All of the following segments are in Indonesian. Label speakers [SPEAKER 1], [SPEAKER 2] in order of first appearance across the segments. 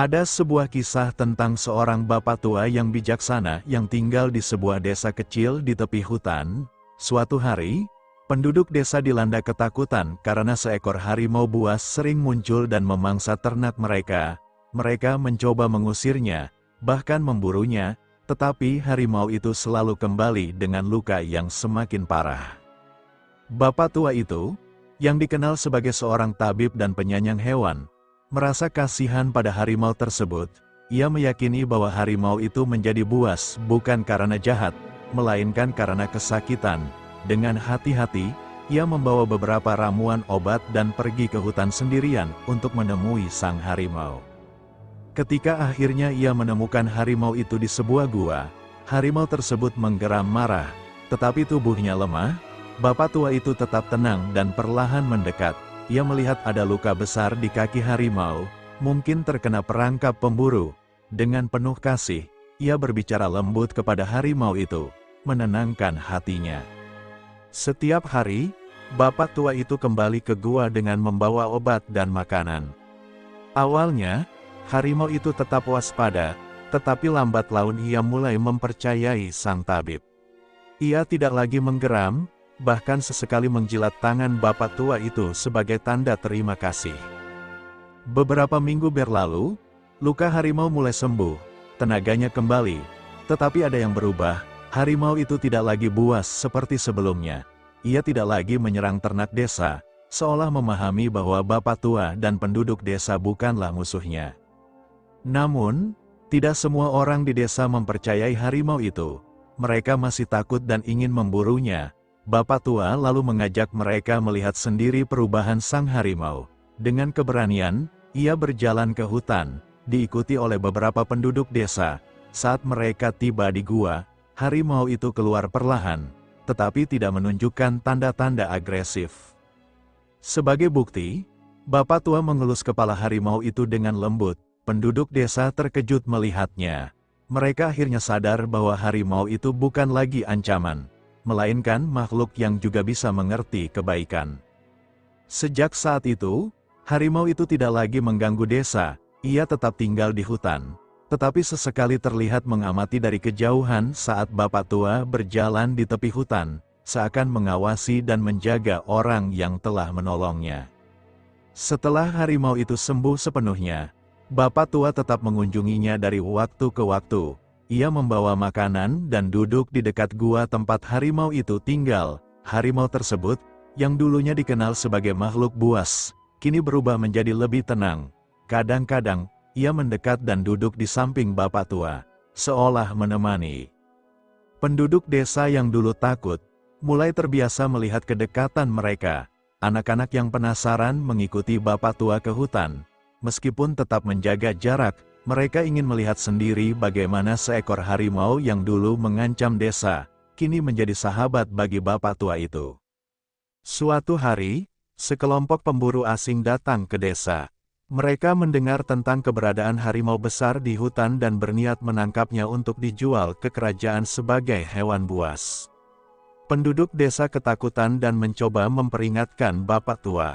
[SPEAKER 1] Ada sebuah kisah tentang seorang bapak tua yang bijaksana yang tinggal di sebuah desa kecil di tepi hutan. Suatu hari, penduduk desa dilanda ketakutan karena seekor harimau buas sering muncul dan memangsa ternak mereka. Mereka mencoba mengusirnya, bahkan memburunya, tetapi harimau itu selalu kembali dengan luka yang semakin parah. Bapak tua itu, yang dikenal sebagai seorang tabib dan penyayang hewan, merasa kasihan pada harimau tersebut. Ia meyakini bahwa harimau itu menjadi buas bukan karena jahat, melainkan karena kesakitan. Dengan hati-hati, ia membawa beberapa ramuan obat dan pergi ke hutan sendirian untuk menemui sang harimau. Ketika akhirnya ia menemukan harimau itu di sebuah gua, harimau tersebut menggeram marah, tetapi tubuhnya lemah. Bapak tua itu tetap tenang dan perlahan mendekat. Ia melihat ada luka besar di kaki harimau, mungkin terkena perangkap pemburu. Dengan penuh kasih, ia berbicara lembut kepada harimau itu, menenangkan hatinya. Setiap hari, bapak tua itu kembali ke gua dengan membawa obat dan makanan. Awalnya, harimau itu tetap waspada, tetapi lambat laun ia mulai mempercayai sang tabib. Ia tidak lagi menggeram, bahkan sesekali menjilat tangan bapak tua itu sebagai tanda terima kasih. Beberapa minggu berlalu, luka harimau mulai sembuh, tenaganya kembali, tetapi ada yang berubah. Harimau itu tidak lagi buas seperti sebelumnya. Ia tidak lagi menyerang ternak desa, seolah memahami bahwa bapak tua dan penduduk desa bukanlah musuhnya. Namun, tidak semua orang di desa mempercayai harimau itu. Mereka masih takut dan ingin memburunya. Bapak tua lalu mengajak mereka melihat sendiri perubahan sang harimau. Dengan keberanian, ia berjalan ke hutan, diikuti oleh beberapa penduduk desa. Saat mereka tiba di gua, harimau itu keluar perlahan, tetapi tidak menunjukkan tanda-tanda agresif. Sebagai bukti, bapak tua mengelus kepala harimau itu dengan lembut. Penduduk desa terkejut melihatnya. Mereka akhirnya sadar bahwa harimau itu bukan lagi ancaman, melainkan makhluk yang juga bisa mengerti kebaikan. Sejak saat itu, harimau itu tidak lagi mengganggu desa. Ia tetap tinggal di hutan, tetapi sesekali terlihat mengamati dari kejauhan saat bapak tua berjalan di tepi hutan, seakan mengawasi dan menjaga orang yang telah menolongnya. Setelah harimau itu sembuh sepenuhnya, bapak tua tetap mengunjunginya dari waktu ke waktu. Ia membawa makanan dan duduk di dekat gua tempat harimau itu tinggal. Harimau tersebut, yang dulunya dikenal sebagai makhluk buas, kini berubah menjadi lebih tenang. Kadang-kadang, ia mendekat dan duduk di samping bapak tua, seolah menemani. Penduduk desa yang dulu takut, mulai terbiasa melihat kedekatan mereka. Anak-anak yang penasaran mengikuti bapak tua ke hutan. Meskipun tetap menjaga jarak, mereka ingin melihat sendiri bagaimana seekor harimau yang dulu mengancam desa, kini menjadi sahabat bagi bapak tua itu. Suatu hari, sekelompok pemburu asing datang ke desa. Mereka mendengar tentang keberadaan harimau besar di hutan dan berniat menangkapnya untuk dijual ke kerajaan sebagai hewan buas. Penduduk desa ketakutan dan mencoba memperingatkan bapak tua.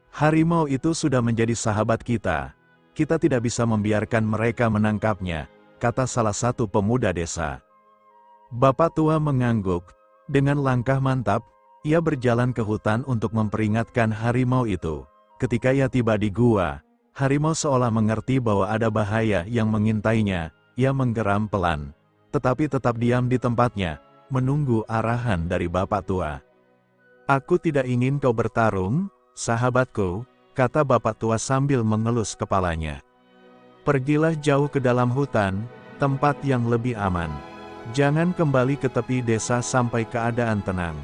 [SPEAKER 1] Harimau itu sudah menjadi sahabat kita. Kita tidak bisa membiarkan mereka menangkapnya, kata salah satu pemuda desa. Bapak tua mengangguk. Dengan langkah mantap, ia berjalan ke hutan untuk memperingatkan harimau itu. Ketika ia tiba di gua, harimau seolah mengerti bahwa ada bahaya yang mengintainya. Ia menggeram pelan, tetapi tetap diam di tempatnya, menunggu arahan dari bapak tua. "Aku tidak ingin kau bertarung, sahabatku," kata bapak tua sambil mengelus kepalanya. "Pergilah jauh ke dalam hutan, tempat yang lebih aman. Jangan kembali ke tepi desa sampai keadaan tenang."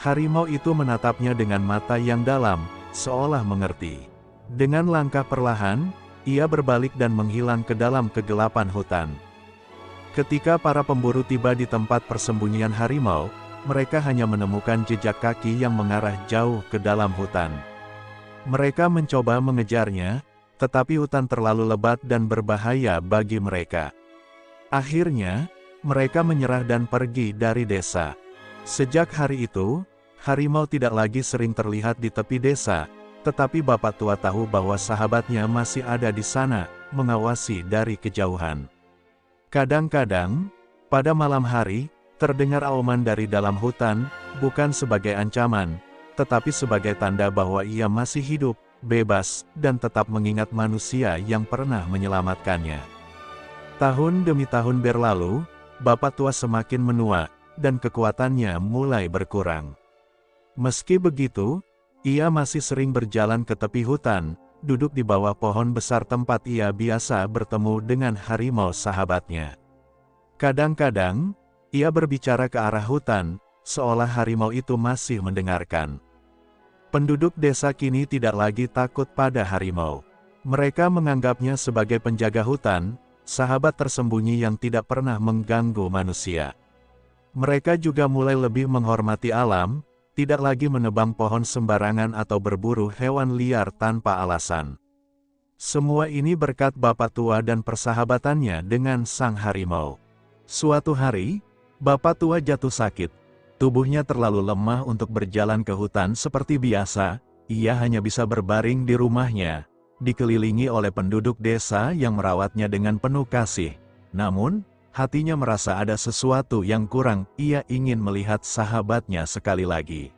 [SPEAKER 1] Harimau itu menatapnya dengan mata yang dalam, seolah mengerti. Dengan langkah perlahan, ia berbalik dan menghilang ke dalam kegelapan hutan. Ketika para pemburu tiba di tempat persembunyian harimau, mereka hanya menemukan jejak kaki yang mengarah jauh ke dalam hutan. Mereka mencoba mengejarnya, tetapi hutan terlalu lebat dan berbahaya bagi mereka. Akhirnya, mereka menyerah dan pergi dari desa. Sejak hari itu, harimau tidak lagi sering terlihat di tepi desa, Tetapi bapak tua tahu bahwa sahabatnya masih ada di sana, mengawasi dari kejauhan. Kadang-kadang, pada malam hari, terdengar auman dari dalam hutan, bukan sebagai ancaman, tetapi sebagai tanda bahwa ia masih hidup, bebas, dan tetap mengingat manusia yang pernah menyelamatkannya. Tahun demi tahun berlalu, bapak tua semakin menua, dan kekuatannya mulai berkurang. Meski begitu, ia masih sering berjalan ke tepi hutan, duduk di bawah pohon besar tempat ia biasa bertemu dengan harimau sahabatnya. Kadang-kadang, ia berbicara ke arah hutan, seolah harimau itu masih mendengarkan. Penduduk desa kini tidak lagi takut pada harimau. Mereka menganggapnya sebagai penjaga hutan, sahabat tersembunyi yang tidak pernah mengganggu manusia. Mereka juga mulai lebih menghormati alam, tidak lagi menebang pohon sembarangan atau berburu hewan liar tanpa alasan. Semua ini berkat bapak tua dan persahabatannya dengan sang harimau. Suatu hari, bapak tua jatuh sakit. Tubuhnya terlalu lemah untuk berjalan ke hutan seperti biasa, ia hanya bisa berbaring di rumahnya, dikelilingi oleh penduduk desa yang merawatnya dengan penuh kasih. Namun, hatinya merasa ada sesuatu yang kurang, ia ingin melihat sahabatnya sekali lagi.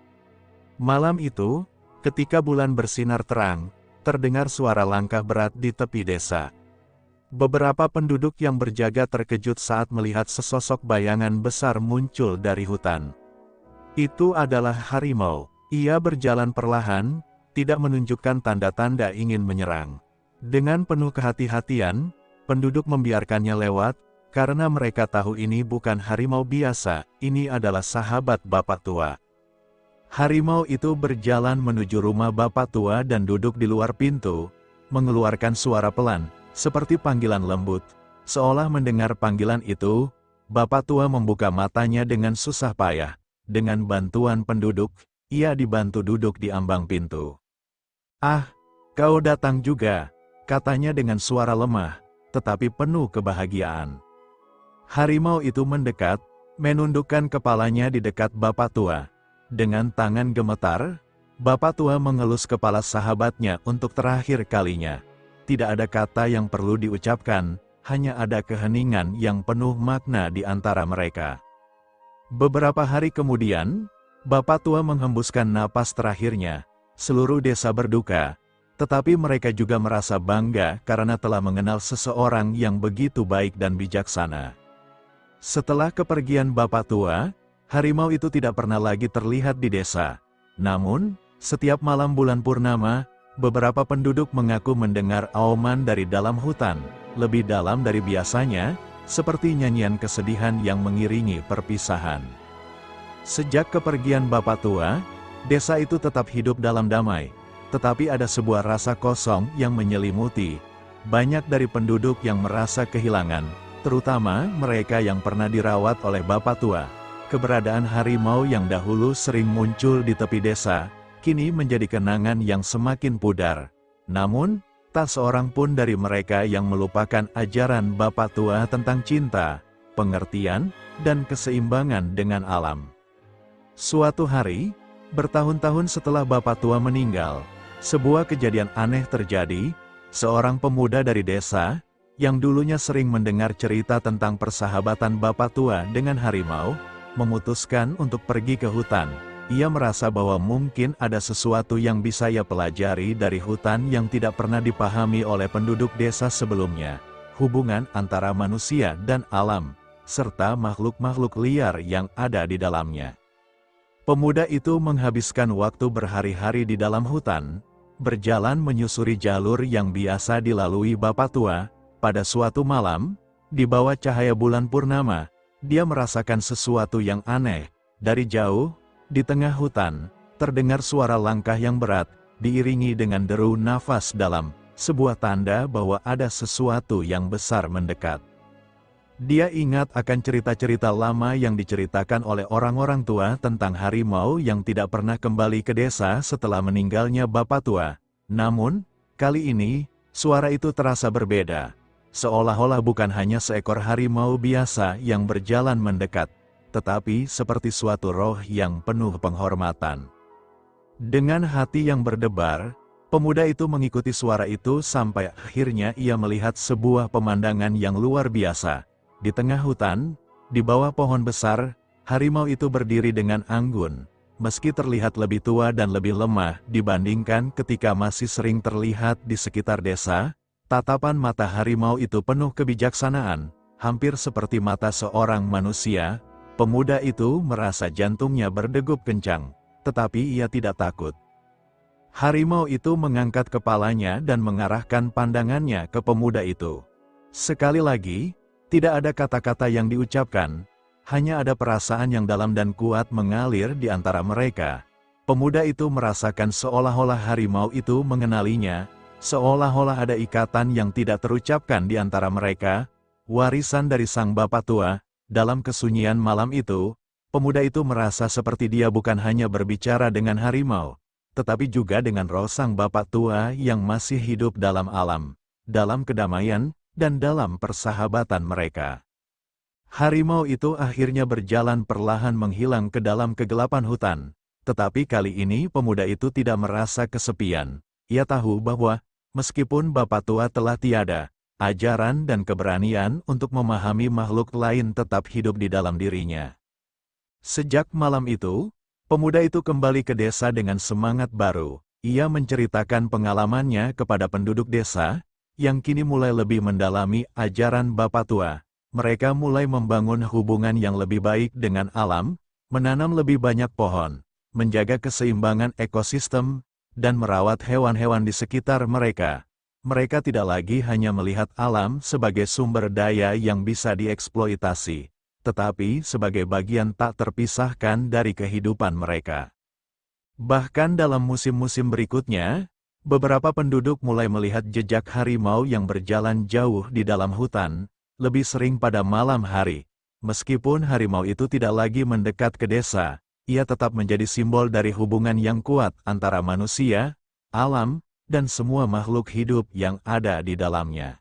[SPEAKER 1] Malam itu, ketika bulan bersinar terang, terdengar suara langkah berat di tepi desa. Beberapa penduduk yang berjaga terkejut saat melihat sesosok bayangan besar muncul dari hutan. Itu adalah harimau. Ia berjalan perlahan, tidak menunjukkan tanda-tanda ingin menyerang. Dengan penuh kehati-hatian, penduduk membiarkannya lewat, karena mereka tahu ini bukan harimau biasa, ini adalah sahabat bapak tua. Harimau itu berjalan menuju rumah bapak tua dan duduk di luar pintu, mengeluarkan suara pelan, seperti panggilan lembut. Seolah mendengar panggilan itu, bapak tua membuka matanya dengan susah payah. Dengan bantuan penduduk, ia dibantu duduk di ambang pintu. "Ah, kau datang juga," katanya dengan suara lemah, tetapi penuh kebahagiaan. Harimau itu mendekat, menundukkan kepalanya di dekat bapak tua. Dengan tangan gemetar, bapak tua mengelus kepala sahabatnya untuk terakhir kalinya. Tidak ada kata yang perlu diucapkan, hanya ada keheningan yang penuh makna di antara mereka. Beberapa hari kemudian, bapak tua menghembuskan napas terakhirnya. Seluruh desa berduka, tetapi mereka juga merasa bangga karena telah mengenal seseorang yang begitu baik dan bijaksana. Setelah kepergian bapak tua, harimau itu tidak pernah lagi terlihat di desa. Namun, setiap malam bulan purnama, beberapa penduduk mengaku mendengar auman dari dalam hutan, lebih dalam dari biasanya, seperti nyanyian kesedihan yang mengiringi perpisahan. Sejak kepergian bapak tua, desa itu tetap hidup dalam damai, tetapi ada sebuah rasa kosong yang menyelimuti. Banyak dari penduduk yang merasa kehilangan, terutama mereka yang pernah dirawat oleh bapak tua. Keberadaan harimau yang dahulu sering muncul di tepi desa, kini menjadi kenangan yang semakin pudar. Namun, tak seorang pun dari mereka yang melupakan ajaran bapak tua tentang cinta, pengertian, dan keseimbangan dengan alam. Suatu hari, bertahun-tahun setelah bapak tua meninggal, sebuah kejadian aneh terjadi. Seorang pemuda dari desa, yang dulunya sering mendengar cerita tentang persahabatan bapak tua dengan harimau, memutuskan untuk pergi ke hutan. Ia merasa bahwa mungkin ada sesuatu yang bisa ia pelajari dari hutan yang tidak pernah dipahami oleh penduduk desa sebelumnya. Hubungan antara manusia dan alam, serta makhluk-makhluk liar yang ada di dalamnya. Pemuda itu menghabiskan waktu berhari-hari di dalam hutan, berjalan menyusuri jalur yang biasa dilalui bapak tua. Pada suatu malam, di bawah cahaya bulan purnama, dia merasakan sesuatu yang aneh. Dari jauh, di tengah hutan, terdengar suara langkah yang berat, diiringi dengan deru nafas dalam, sebuah tanda bahwa ada sesuatu yang besar mendekat. Dia ingat akan cerita-cerita lama yang diceritakan oleh orang-orang tua tentang harimau yang tidak pernah kembali ke desa setelah meninggalnya bapak tua. Namun, kali ini, suara itu terasa berbeda. Seolah-olah bukan hanya seekor harimau biasa yang berjalan mendekat, tetapi seperti suatu roh yang penuh penghormatan. Dengan hati yang berdebar, Pemuda itu mengikuti suara itu sampai akhirnya ia melihat sebuah pemandangan yang luar biasa. Di tengah hutan, di bawah pohon besar, harimau itu berdiri dengan anggun. Meski terlihat lebih tua dan lebih lemah dibandingkan ketika masih sering terlihat di sekitar desa, tatapan mata harimau itu penuh kebijaksanaan, hampir seperti mata seorang manusia. Pemuda itu merasa jantungnya berdegup kencang, tetapi ia tidak takut. Harimau itu mengangkat kepalanya dan mengarahkan pandangannya ke pemuda itu. Sekali lagi, tidak ada kata-kata yang diucapkan, hanya ada perasaan yang dalam dan kuat mengalir di antara mereka. Pemuda itu merasakan seolah-olah harimau itu mengenalinya, seolah-olah ada ikatan yang tidak terucapkan di antara mereka, warisan dari sang bapak tua. Dalam kesunyian malam itu, pemuda itu merasa seperti dia bukan hanya berbicara dengan harimau, tetapi juga dengan roh sang bapak tua yang masih hidup dalam alam, dalam kedamaian, dan dalam persahabatan mereka. Harimau itu akhirnya berjalan perlahan menghilang ke dalam kegelapan hutan, tetapi kali ini pemuda itu tidak merasa kesepian. Ia tahu bahwa, meskipun bapak tua telah tiada, ajaran dan keberanian untuk memahami makhluk lain tetap hidup di dalam dirinya. Sejak malam itu, pemuda itu kembali ke desa dengan semangat baru. Ia menceritakan pengalamannya kepada penduduk desa, yang kini mulai lebih mendalami ajaran bapak tua. Mereka mulai membangun hubungan yang lebih baik dengan alam, menanam lebih banyak pohon, menjaga keseimbangan ekosistem, dan merawat hewan-hewan di sekitar mereka. Mereka tidak lagi hanya melihat alam sebagai sumber daya yang bisa dieksploitasi, tetapi sebagai bagian tak terpisahkan dari kehidupan mereka. Bahkan dalam musim-musim berikutnya, beberapa penduduk mulai melihat jejak harimau yang berjalan jauh di dalam hutan, lebih sering pada malam hari. Meskipun harimau itu tidak lagi mendekat ke desa, ia tetap menjadi simbol dari hubungan yang kuat antara manusia, alam, dan semua makhluk hidup yang ada di dalamnya.